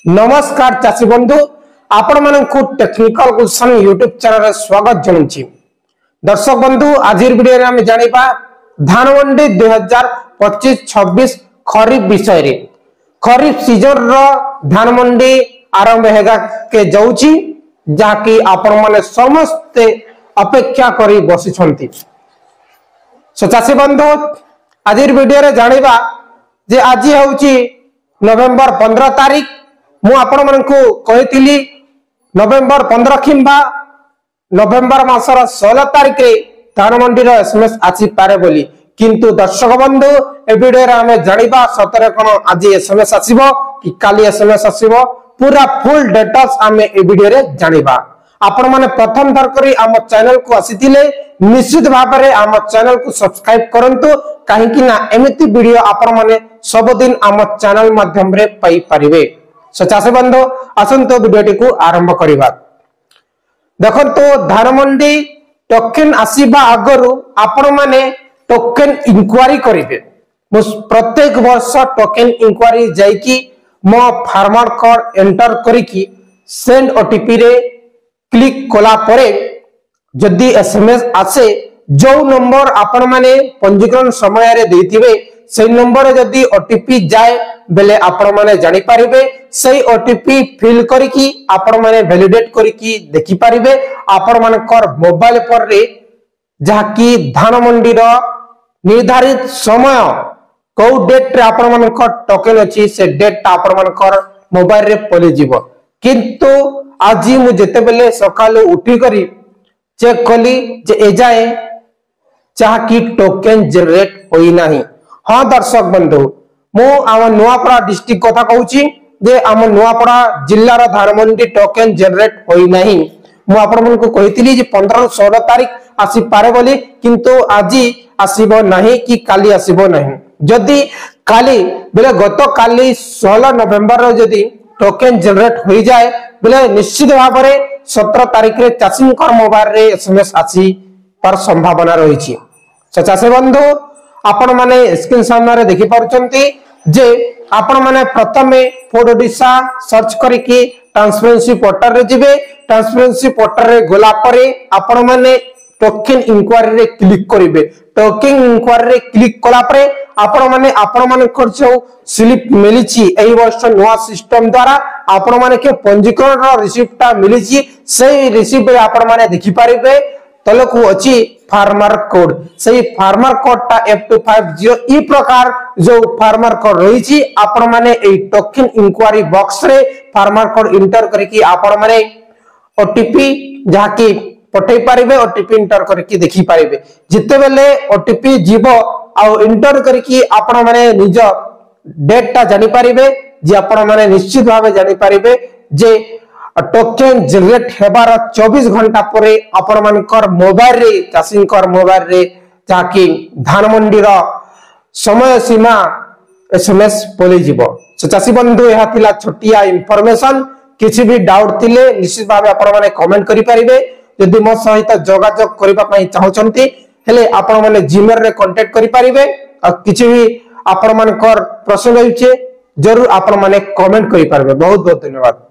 नमस्कार चाषी बंधु आपण मानकु टेक्निकल गुलशन यूट्यूब चैनल रे स्वागत जणाउछि। दर्शक बंधु आज वीडियो रे हम जानिबा धान मंडी 2025-26 खरीफ विषय रे। खरीफ सीजन रो धान मंडी आरंभ हेगा के जाउछि जाकि आपण माने समस्त अपेक्षा करी बसी छंती। सो चाषी बंधु आज वीडियो रे जानिबा जे आज होउछि नवेम्बर 15 तारीख। मु आपण मानकु कहितली नवेम्बर 15 किंबा नवेम्बर मासर 16 तारीख रे धान मंडी रो एसएमएस आसी पारे बोली, किंतु दर्शक बंधु ए वीडियो रे हमें जानिबा सतरे कोन आज एसएमएस आसीबो कि काली एसएमएस आसीबो पूरा फुल डिटेल्स हमें ए वीडियो रे जानिबा। आपण माने प्रथम थर करी हम चैनल को आसीथिले निश्चित भाव रे हम चैनल को सब्सक्राइब करंतु काहे कि ना एमिति वीडियो आपण माने सब दिन हम चैनल माध्यम रे पाई परिबे। सो चाषी बंधु आसंतो वीडियोटी को आरंभ करिबा। देखंतो धान मंडी टोकन आसीबा आगरु आपण माने टोकन इंक्वायरी करिवे। प्रत्येक वर्ष टोकन इंक्वायरी जाई कि मो फार्मर कोड एंटर करी कि सेंड ओटीपी रे क्लिक कला परे जदी एसएमएस आसे जो नंबर आपण माने पंजीकरण समय रे देथिबे से नंबर जदी ओटीपी जाए बेले आपण माने जानि परिबे। सही ओटीपी फिल करी कि आपण माने वैलिडेट करी कि देखि परिबे आपण मानकर मोबाइल पर रे जहा कि धान मंडी रो निर्धारित समय को डेट रे आपण मानकर टोकन अछि से डेट आपण मानकर मोबाइल रे पले जीवो। किंतु आज मु जेते बेले सकाले उठी करी चेक कली जे ए जाए जहा कि टोकन जनरेट होई नाही। हाँ दर्शक बंधु मु आम नुआपड़ा डिस्ट्रिक्ट कथा कहूची जे आम नुआपड़ा जिल्लार धान मंडी टोकन जनरेट होई नाही। मु आपण मन को कहितली जे 15-16 तारीख आसी पारे बोली, किंतु आज आसीबो नाही कि काली आसीबो नाही। जदी काली बेले गत काली 16 नवेम्बर रो जदी टोकन जनरेट होई जाए बेले निश्चित भाव रे 17 तारीख रे चाषीकर मोबाइल रे एसएमएस आसी पर संभावना रहिछि। चाषी बंधु आपण माने स्क्रीन सामने रे देखि पारुचंती जे आपण माने प्रथमे फूड ओडिशा सर्च करिकि ट्रांसपेरेंसी पोर्टल रे जिबे। ट्रांसपेरेंसी पोर्टल रे गोला परे आपण माने टोकन इंक्वायरी रे क्लिक करिवे। टोकन इंक्वायरी रे क्लिक कला परे आपण माने करछौ स्लिप मिलिछि एई वर्ष नवा सिस्टम द्वारा आपण माने के पंजीकरण रो रिसिप्टटा मिलिछि। सेही रिसिप्ट रे आपण माने देखि पारिबे तलकु अछि फार्मर कोड। सही फार्मर कोड टा F250 ई प्रकार जो फार्मर कोड रहिछि आपण माने ए टोकन इंक्वायरी बॉक्स रे फार्मर कोड इंटर करिकि आपण माने ओटीपी जहा कि पठै पारिबे ओटीपी इंटर करिकि देखि पारिबे। जिते बेले ओटीपी जीवो आ इंटर करिकि आपण माने निज डेट टा जानि पारिबे जे आपण माने निश्चित भाबे जानि पारिबे जे टोकन जनरेट हेबार 24 घंटा परे आपण मानकर मोबाइल रे चाषीकर मोबाइल रे जाकि धान मंडी रो समय सीमा एसएमएस पले जीवो। सो चाषी बंधु एहा थिला छोटिया इंफॉर्मेशन। किछि भी डाउट थिले निश्चित भाबे आपण माने कमेंट करि परिबे। यदि मो सहित जोगाजोग करिबा पई चाहउचंती हेले आपण माने जीमेल रे कांटेक्ट करि परिबे। आ किछि भी आपण मानकर प्रश्न होइछे जरूर आपण माने कमेंट करि परिबे। बहुत बहुत धन्यवाद।